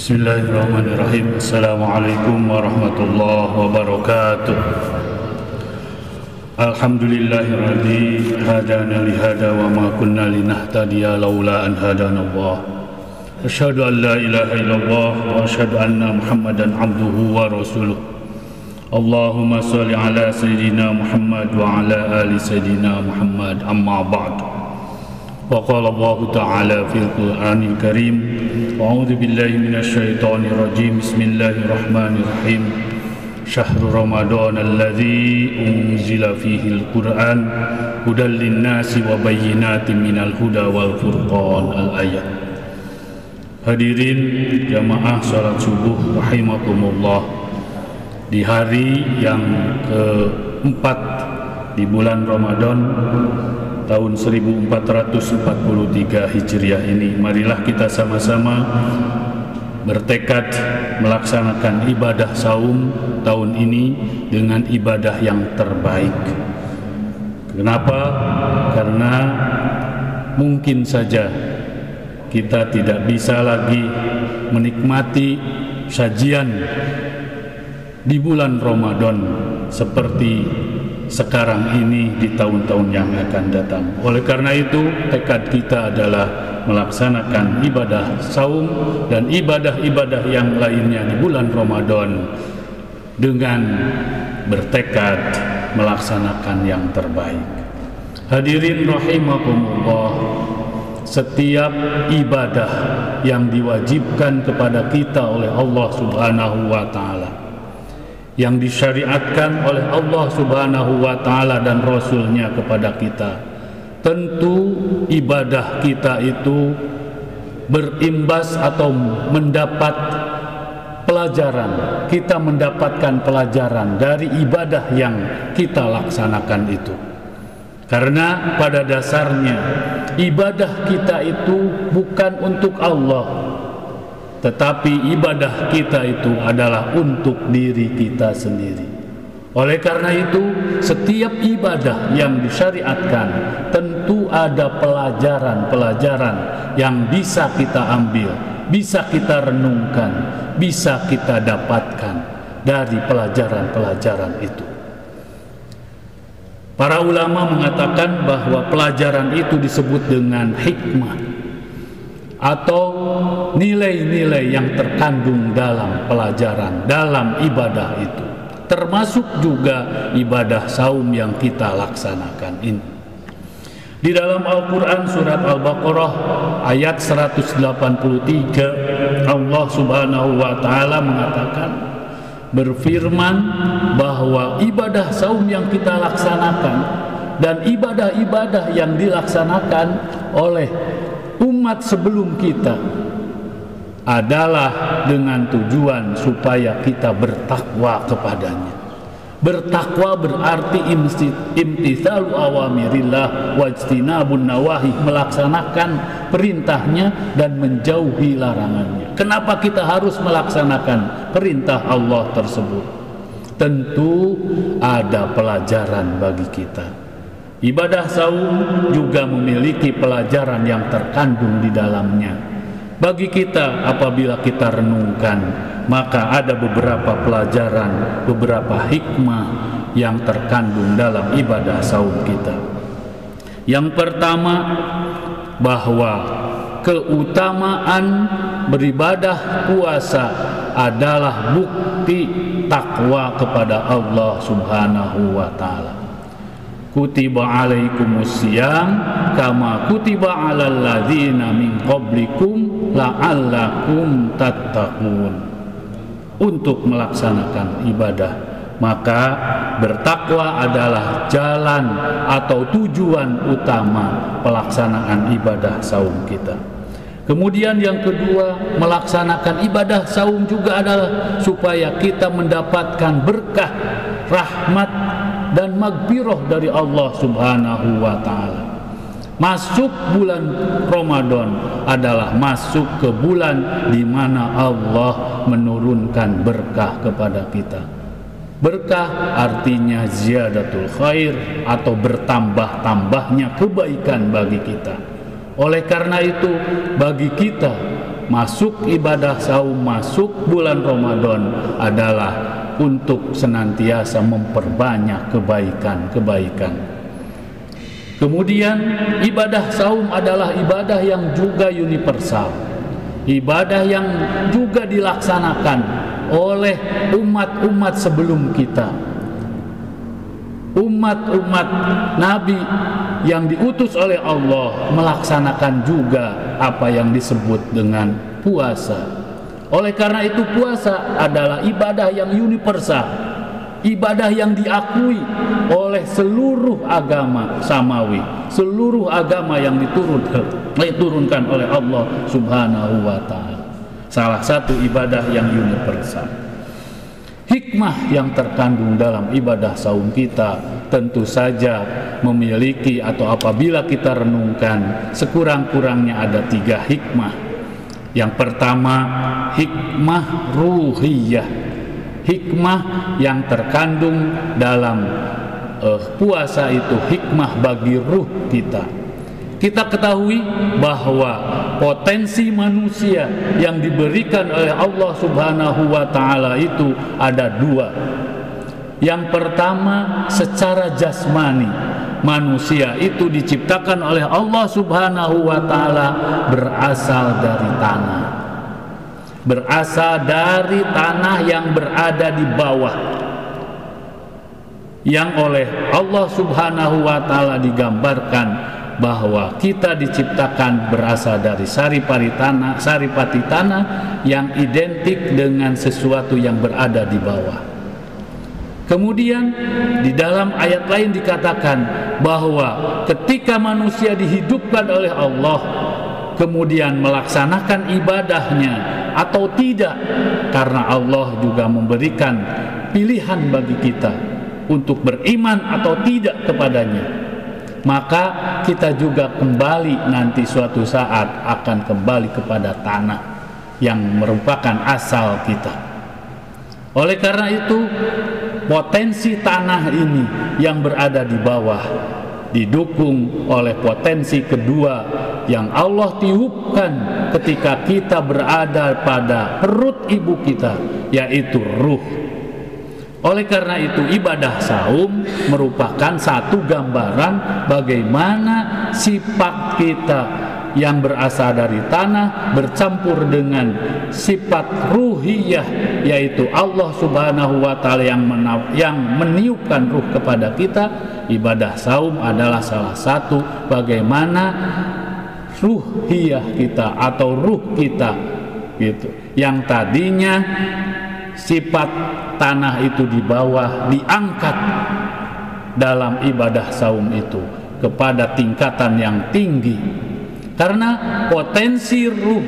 Bismillahirrahmanirrahim. Assalamualaikum warahmatullahi wabarakatuh. Alhamdulillahirladzi hadana lihada wa ma kunna linahtadiya laula an hadana Allah. Asyhadu an la ilaha illallah wa asyhadu anna Muhammadan abduhu wa rasuluh. Allahumma shalli ala sayyidina Muhammad wa ala ali sayyidina Muhammad, amma ba'd. Wa qala Allah ta'ala fil Qur'anil Karim, a'udzu billahi minasy syaithanir rajim. Bismillahirrahmanirrahim. Syahrul Ramadan alladzi unzila fihi al-Qur'an hudal lin-nasi wa bayyinatin minal huda wal furqan. Al-ayat. Hadirin jamaah salat subuh rahimakumullah, di hari yang keempat di bulan Ramadan tahun 1443 Hijriah ini, marilah kita sama-sama bertekad melaksanakan ibadah saum tahun ini dengan ibadah yang terbaik. Kenapa? Karena mungkin saja kita tidak bisa lagi menikmati sajian di bulan Ramadan seperti sekarang ini di tahun-tahun yang akan datang. Oleh karena itu, tekad kita adalah melaksanakan ibadah saum dan ibadah-ibadah yang lainnya di bulan Ramadan dengan bertekad melaksanakan yang terbaik. Hadirin rahimakumullah, setiap ibadah yang diwajibkan kepada kita oleh Allah Subhanahu wa Ta'ala, yang disyariatkan oleh Allah Subhanahu wa Ta'ala dan Rasulnya kepada kita, tentu ibadah kita itu berimbas atau mendapat pelajaran. Kita mendapatkan pelajaran dari ibadah yang kita laksanakan itu. Karena pada dasarnya ibadah kita itu bukan untuk Allah, tetapi ibadah kita itu adalah untuk diri kita sendiri. Oleh karena itu, setiap ibadah yang disyariatkan tentu ada pelajaran-pelajaran yang bisa kita ambil, bisa kita renungkan, bisa kita dapatkan dari pelajaran-pelajaran itu. Para ulama mengatakan bahwa pelajaran itu disebut dengan hikmah atau nilai-nilai yang terkandung dalam pelajaran, dalam ibadah itu, termasuk juga ibadah saum yang kita laksanakan ini. Di dalam Al-Quran surat Al-Baqarah ayat 183, Allah Subhanahu wa Ta'ala mengatakan, berfirman bahwa ibadah saum yang kita laksanakan dan ibadah-ibadah yang dilaksanakan oleh umat sebelum kita adalah dengan tujuan supaya kita bertakwa kepadanya. Bertakwa berarti imtithalu awamirillah wajtinabun nawahi, melaksanakan perintahnya dan menjauhi larangannya. Kenapa kita harus melaksanakan perintah Allah tersebut? Tentu ada pelajaran bagi kita. Ibadah saum juga memiliki pelajaran yang terkandung di dalamnya. Bagi kita, apabila kita renungkan, maka ada beberapa pelajaran, beberapa hikmah yang terkandung dalam ibadah saum kita. Yang pertama, bahwa keutamaan beribadah puasa adalah bukti takwa kepada Allah Subhanahu wa Ta'ala. Kutiba alaikumusiyam kama kutiba alal ladzina min qablikum la'allakum tattaqun. Untuk melaksanakan ibadah, maka bertakwa adalah jalan atau tujuan utama pelaksanaan ibadah saum kita. Kemudian yang kedua, melaksanakan ibadah saum juga adalah supaya kita mendapatkan berkah, rahmat dan maghfirah dari Allah Subhanahu wa Ta'ala. Masuk bulan Ramadan adalah masuk ke bulan di mana Allah menurunkan berkah kepada kita. Berkah artinya ziyadatul khair atau bertambah-tambahnya kebaikan bagi kita. Oleh karena itu, bagi kita masuk ibadah saum, masuk bulan Ramadan adalah untuk senantiasa memperbanyak kebaikan-kebaikan. Kemudian ibadah saum adalah ibadah yang juga universal, ibadah yang juga dilaksanakan oleh umat-umat sebelum kita, umat-umat Nabi yang diutus oleh Allah melaksanakan juga apa yang disebut dengan puasa. Oleh karena itu puasa adalah ibadah yang universal, ibadah yang diakui oleh seluruh agama samawi, seluruh agama yang diturunkan oleh Allah Subhanahu wa ta'ala. Salah satu ibadah yang universal. Hikmah yang terkandung dalam ibadah saum kita tentu saja memiliki, atau apabila kita renungkan, sekurang-kurangnya ada 3 hikmah. Yang pertama, hikmah ruhiyah, hikmah yang terkandung dalam puasa itu hikmah bagi ruh kita. Kita ketahui bahwa potensi manusia yang diberikan oleh Allah Subhanahu wa ta'ala itu ada 2. Yang pertama, secara jasmani, manusia itu diciptakan oleh Allah Subhanahu wa ta'ala berasal dari tanah, berasal dari tanah yang berada di bawah, yang oleh Allah Subhanahu wa ta'ala digambarkan bahwa kita diciptakan berasal dari saripati tanah yang identik dengan sesuatu yang berada di bawah. Kemudian di dalam ayat lain dikatakan bahwa ketika manusia dihidupkan oleh Allah, kemudian melaksanakan ibadahnya atau tidak, karena Allah juga memberikan pilihan bagi kita untuk beriman atau tidak kepadanya, maka kita juga kembali nanti suatu saat akan kembali kepada tanah yang merupakan asal kita. Oleh karena itu, potensi tanah ini yang berada di bawah didukung oleh potensi kedua yang Allah tiupkan ketika kita berada pada perut ibu kita, yaitu ruh. Oleh karena itu, ibadah saum merupakan satu gambaran bagaimana sifat kita yang berasal dari tanah bercampur dengan sifat ruhiyah, yaitu Allah Subhanahu wa ta'ala yang meniupkan ruh kepada kita. Ibadah saum adalah salah satu bagaimana ruhiyah kita atau ruh kita gitu, yang tadinya sifat tanah itu di bawah diangkat dalam ibadah saum itu kepada tingkatan yang tinggi, karena potensi ruh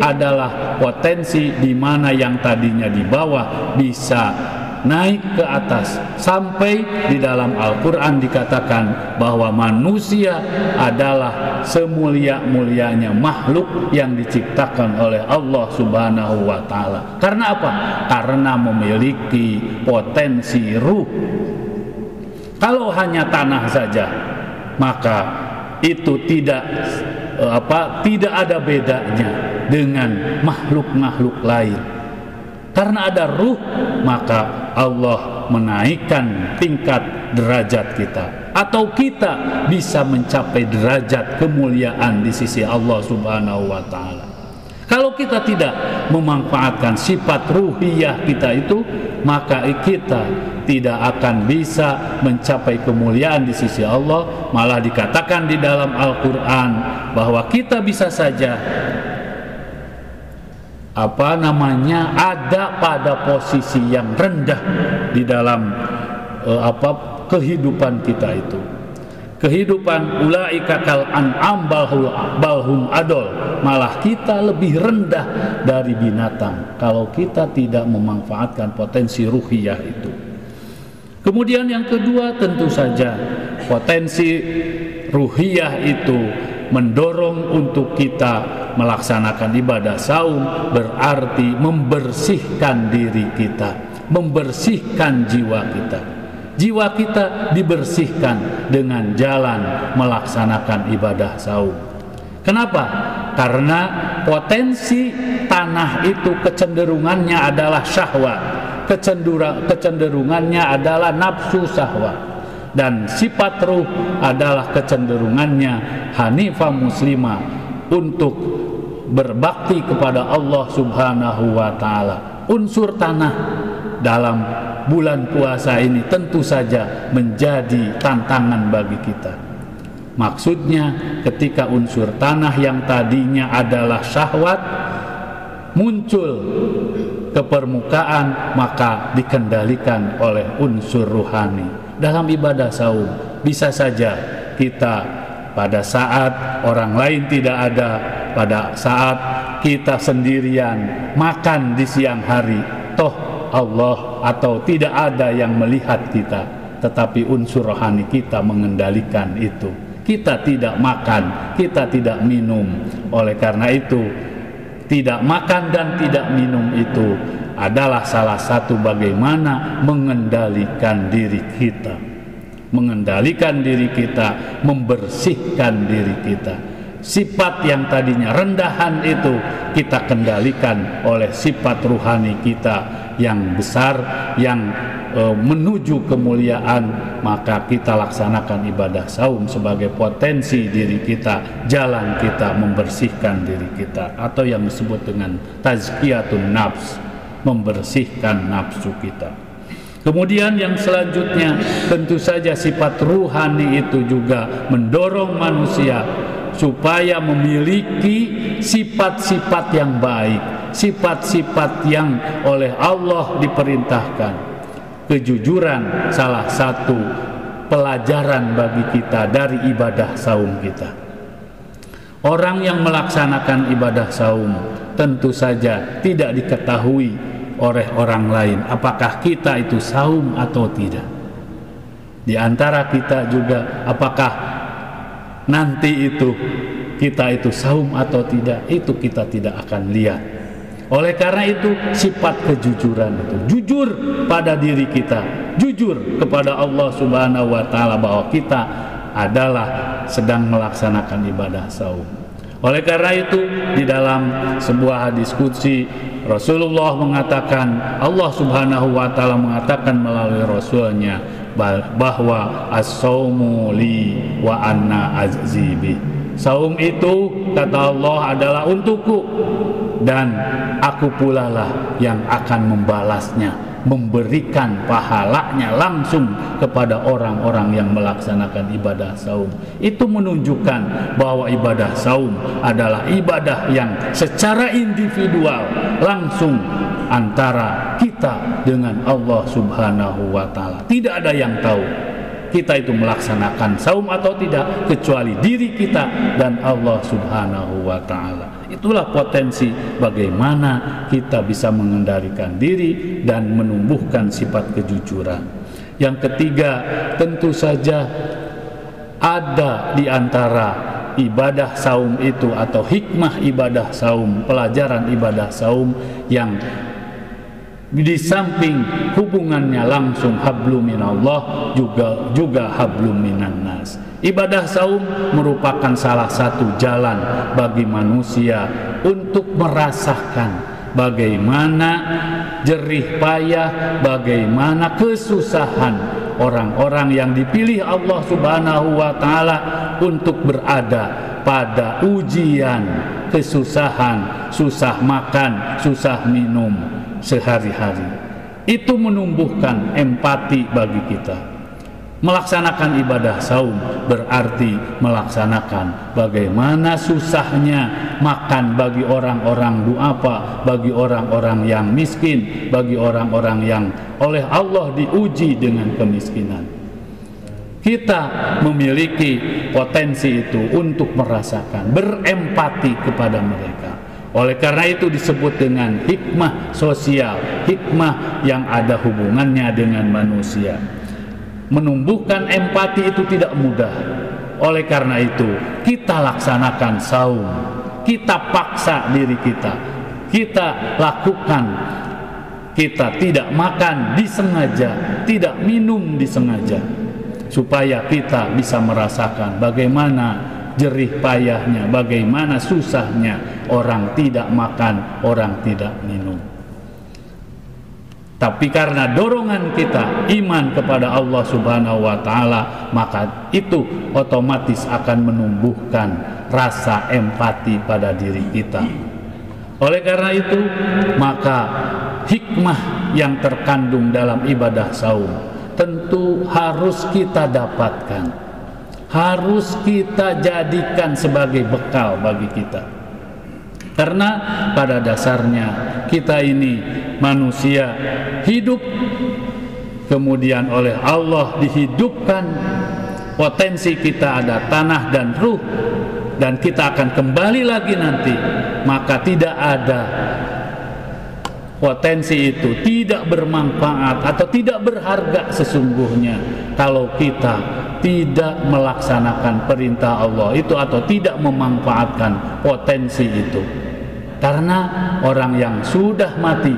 adalah potensi di mana yang tadinya di bawah bisa naik ke atas, sampai di dalam Al-Quran dikatakan bahwa manusia adalah semulia-mulianya makhluk yang diciptakan oleh Allah Subhanahu wa ta'ala. Karena apa? Karena memiliki potensi ruh. Kalau hanya tanah saja, maka itu tidak ada bedanya dengan makhluk-makhluk lain. Karena ada ruh, maka Allah menaikkan tingkat derajat kita, atau kita bisa mencapai derajat kemuliaan di sisi Allah Subhanahu wa ta'ala. Kalau kita tidak memanfaatkan sifat ruhiyah kita itu, maka kita tidak akan bisa mencapai kemuliaan di sisi Allah. Malah dikatakan di dalam Al-Quran bahwa kita bisa saja ada pada posisi yang rendah di dalam kehidupan kita itu. Kehidupan ulaika kal an'am balhum adol, malah kita lebih rendah dari binatang kalau kita tidak memanfaatkan potensi ruhiyah itu. Kemudian yang kedua, tentu saja potensi ruhiyah itu mendorong untuk kita melaksanakan ibadah saum, berarti membersihkan diri kita, membersihkan jiwa kita. Jiwa kita dibersihkan dengan jalan melaksanakan ibadah saum. Kenapa? Karena potensi tanah itu kecenderungannya adalah syahwat, kecenderungannya adalah nafsu syahwat, dan sifat ruh adalah kecenderungannya hanifah muslimah untuk berbakti kepada Allah Subhanahu wa ta'ala. Unsur tanah dalam bulan puasa ini tentu saja menjadi tantangan bagi kita. Maksudnya ketika unsur tanah yang tadinya adalah syahwat muncul ke permukaan, maka dikendalikan oleh unsur ruhani. Dalam ibadah saum bisa saja kita pada saat orang lain tidak ada, pada saat kita sendirian makan di siang hari, toh Allah atau tidak ada yang melihat kita, tetapi unsur rohani kita mengendalikan itu. Kita tidak makan, kita tidak minum. Oleh karena itu, tidak makan dan tidak minum itu adalah salah satu bagaimana mengendalikan diri kita. Mengendalikan diri kita, membersihkan diri kita. Sifat yang tadinya rendahan itu kita kendalikan oleh sifat ruhani kita yang besar, yang menuju kemuliaan. Maka kita laksanakan ibadah saum sebagai potensi diri kita, jalan kita membersihkan diri kita, atau yang disebut dengan tazkiyatun nafs, membersihkan nafsu kita. Kemudian yang selanjutnya, tentu saja sifat ruhani itu juga mendorong manusia supaya memiliki sifat-sifat yang baik, sifat-sifat yang oleh Allah diperintahkan. Kejujuran salah satu pelajaran bagi kita dari ibadah saum kita. Orang yang melaksanakan ibadah saum tentu saja tidak diketahui oleh orang lain apakah kita itu saum atau tidak. Di antara kita juga apakah nanti itu kita itu saum atau tidak, itu kita tidak akan lihat. Oleh karena itu sifat kejujuran itu, jujur pada diri kita, jujur kepada Allah Subhanahu wa ta'ala bahwa kita adalah sedang melaksanakan ibadah saum. Oleh karena itu di dalam sebuah diskusi Rasulullah mengatakan, Allah Subhanahu wa ta'ala mengatakan melalui Rasulnya bahwa as-saumu li wa anna azzibi. Saum itu kata Allah adalah untukku dan aku pula lah yang akan membalasnya, memberikan pahalanya langsung kepada orang-orang yang melaksanakan ibadah saum. Itu menunjukkan bahwa ibadah saum adalah ibadah yang secara individual langsung antara kita dengan Allah Subhanahu wa ta'ala. Tidak ada yang tahu kita itu melaksanakan saum atau tidak kecuali diri kita dan Allah Subhanahu wa ta'ala. Itulah potensi bagaimana kita bisa mengendalikan diri dan menumbuhkan sifat kejujuran. Yang ketiga, tentu saja ada di antara ibadah saum itu atau hikmah ibadah saum, pelajaran ibadah saum yang di samping hubungannya langsung hablum minallah juga hablum minan nas. Ibadah saum merupakan salah satu jalan bagi manusia untuk merasakan bagaimana jerih payah, bagaimana kesusahan orang-orang yang dipilih Allah Subhanahu wa ta'ala untuk berada pada ujian, kesusahan, susah makan, susah minum sehari-hari. Itu menumbuhkan empati bagi kita. Melaksanakan ibadah saum berarti melaksanakan bagaimana susahnya makan bagi orang-orang duafa, bagi orang-orang yang miskin, bagi orang-orang yang oleh Allah diuji dengan kemiskinan. Kita memiliki potensi itu untuk merasakan, berempati kepada mereka. Oleh karena itu disebut dengan hikmah sosial, hikmah yang ada hubungannya dengan manusia. Menumbuhkan empati itu tidak mudah. Oleh karena itu kita laksanakan saum, kita paksa diri kita, kita lakukan, kita tidak makan disengaja, tidak minum disengaja, supaya kita bisa merasakan bagaimana jerih payahnya, bagaimana susahnya orang tidak makan, orang tidak minum. Tapi karena dorongan kita iman kepada Allah Subhanahu wa Ta'ala, maka itu otomatis akan menumbuhkan rasa empati pada diri kita. Oleh karena itu, maka hikmah yang terkandung dalam ibadah saum tentu harus kita dapatkan, harus kita jadikan sebagai bekal bagi kita. Karena pada dasarnya kita ini manusia hidup, kemudian oleh Allah dihidupkan, potensi kita ada tanah dan ruh, dan kita akan kembali lagi nanti. Maka tidak ada potensi itu tidak bermanfaat atau tidak berharga sesungguhnya kalau kita tidak melaksanakan perintah Allah itu atau tidak memanfaatkan potensi itu. Karena orang yang sudah mati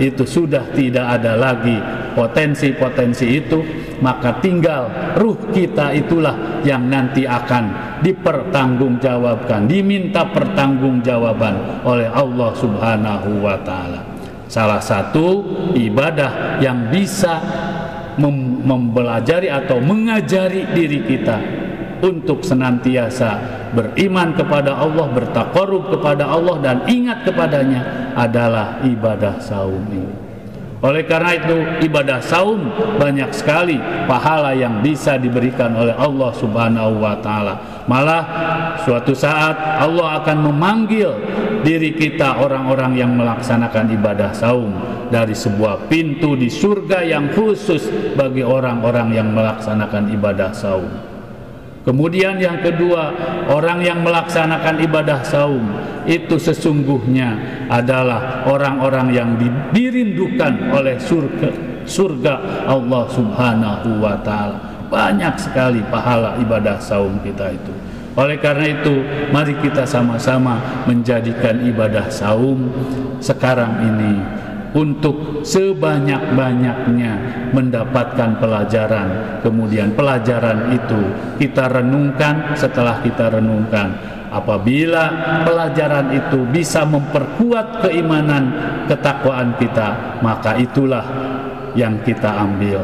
itu sudah tidak ada lagi potensi-potensi itu, maka tinggal ruh kita itulah yang nanti akan dipertanggungjawabkan, diminta pertanggungjawaban oleh Allah Subhanahu wa Ta'ala. Salah satu ibadah yang bisa mempelajari atau mengajari diri kita untuk senantiasa beriman kepada Allah, bertaqarrub kepada Allah dan ingat kepadanya adalah ibadah saum ini. Oleh karena itu, ibadah saum banyak sekali pahala yang bisa diberikan oleh Allah Subhanahu wa Ta'ala. Malah suatu saat Allah akan memanggil diri kita, orang-orang yang melaksanakan ibadah saum, dari sebuah pintu di surga yang khusus bagi orang-orang yang melaksanakan ibadah saum. Kemudian yang kedua, orang yang melaksanakan ibadah saum itu sesungguhnya adalah orang-orang yang dirindukan oleh surga Allah Subhanahu wa Ta'ala. Banyak sekali pahala ibadah saum kita itu. Oleh karena itu, mari kita sama-sama menjadikan ibadah saum sekarang ini untuk sebanyak-banyaknya mendapatkan pelajaran. Kemudian pelajaran itu kita renungkan. Setelah kita renungkan, apabila pelajaran itu bisa memperkuat keimanan, ketakwaan kita, maka itulah yang kita ambil.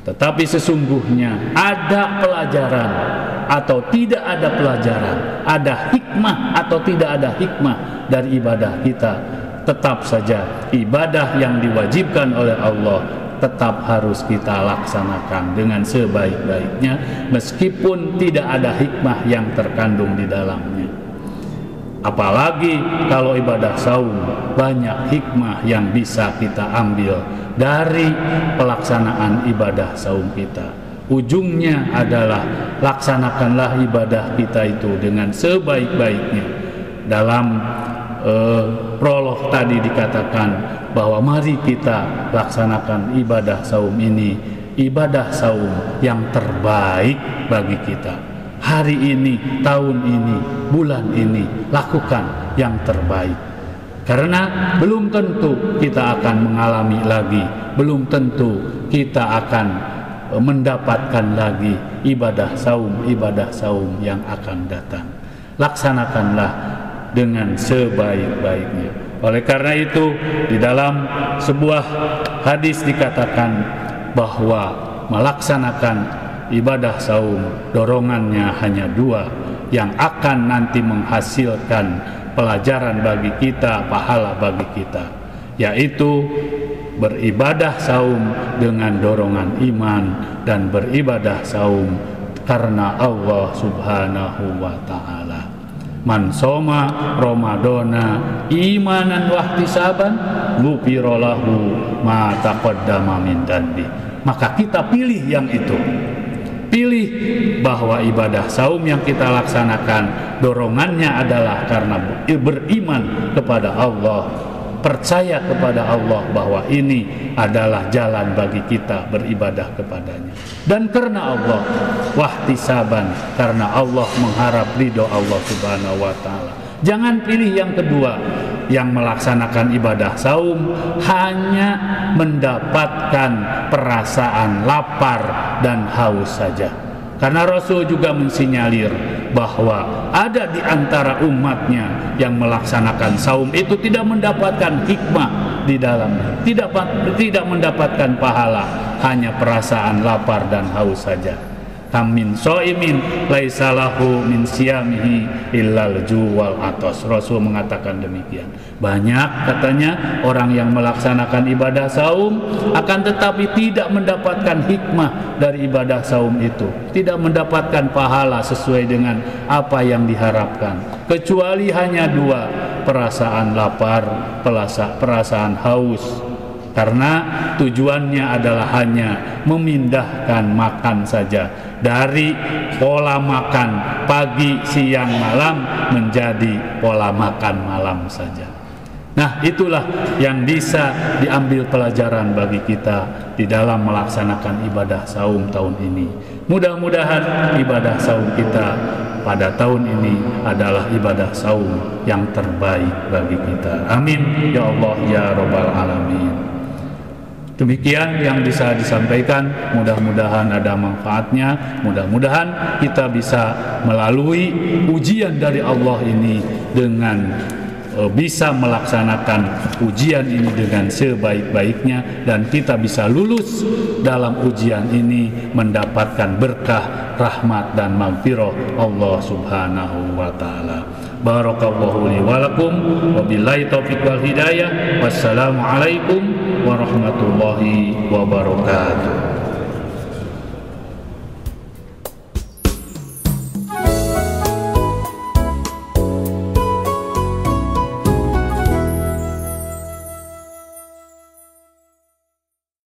Tetapi sesungguhnya ada pelajaran atau tidak ada pelajaran, ada hikmah atau tidak ada hikmah dari ibadah kita, tetap saja ibadah yang diwajibkan oleh Allah tetap harus kita laksanakan dengan sebaik-baiknya, meskipun tidak ada hikmah yang terkandung di dalamnya. Apalagi kalau ibadah saum, banyak hikmah yang bisa kita ambil dari pelaksanaan ibadah saum kita. Ujungnya adalah laksanakanlah ibadah kita itu dengan sebaik-baiknya. Dalam prolog tadi dikatakan bahwa mari kita laksanakan ibadah saum ini, ibadah saum yang terbaik bagi kita. Hari ini, tahun ini, bulan ini, lakukan yang terbaik. Karena belum tentu kita akan mengalami lagi, belum tentu kita akan mendapatkan lagi ibadah saum yang akan datang. Laksanakanlah dengan sebaik-baiknya. Oleh karena itu, di dalam sebuah hadis dikatakan bahwa melaksanakan ibadah saum dorongannya hanya dua yang akan nanti menghasilkan pelajaran bagi kita, pahala bagi kita, yaitu beribadah saum dengan dorongan iman dan beribadah saum karena Allah Subhanahu wa Ta'ala. Man soma Ramadana imanan wahtisaban ghufira lahu ma taqaddama min dzanbi. Maka kita pilih yang itu. Pilih bahwa ibadah saum yang kita laksanakan dorongannya adalah karena beriman kepada Allah, percaya kepada Allah bahwa ini adalah jalan bagi kita beribadah kepadanya, dan karena Allah wahtisaban, karena Allah mengharap ridho Allah Subhanahu wa Ta'ala. Jangan pilih yang kedua, yang melaksanakan ibadah saum hanya mendapatkan perasaan lapar dan haus saja. Karena Rasul juga mensinyalir bahwa ada di antara umatnya yang melaksanakan saum itu tidak mendapatkan hikmah di dalamnya, tidak mendapatkan pahala, hanya perasaan lapar dan haus saja. Kam min shaimin laisa lahu min siyamihi illal ju' wal atas. Rasul mengatakan demikian. Banyak katanya orang yang melaksanakan ibadah saum akan tetapi tidak mendapatkan hikmah dari ibadah saum itu, tidak mendapatkan pahala sesuai dengan apa yang diharapkan, kecuali hanya dua, perasaan lapar, perasaan haus. Karena tujuannya adalah hanya memindahkan makan saja dari pola makan pagi, siang, malam menjadi pola makan malam saja. Nah, itulah yang bisa diambil pelajaran bagi kita di dalam melaksanakan ibadah saum tahun ini. Mudah-mudahan ibadah saum kita pada tahun ini adalah ibadah saum yang terbaik bagi kita. Amin ya Allah ya Rabbal Alamin. Demikian yang bisa disampaikan, mudah-mudahan ada manfaatnya, mudah-mudahan kita bisa melalui ujian dari Allah ini dengan bisa melaksanakan ujian ini dengan sebaik-baiknya, dan kita bisa lulus dalam ujian ini mendapatkan berkah, rahmat dan maghfirah Allah Subhanahu wa taala. Barakallahu li wa lakum wa billahi taufiq wal hidayah. Wassalamu alaikum warahmatullahi wabarakatuh.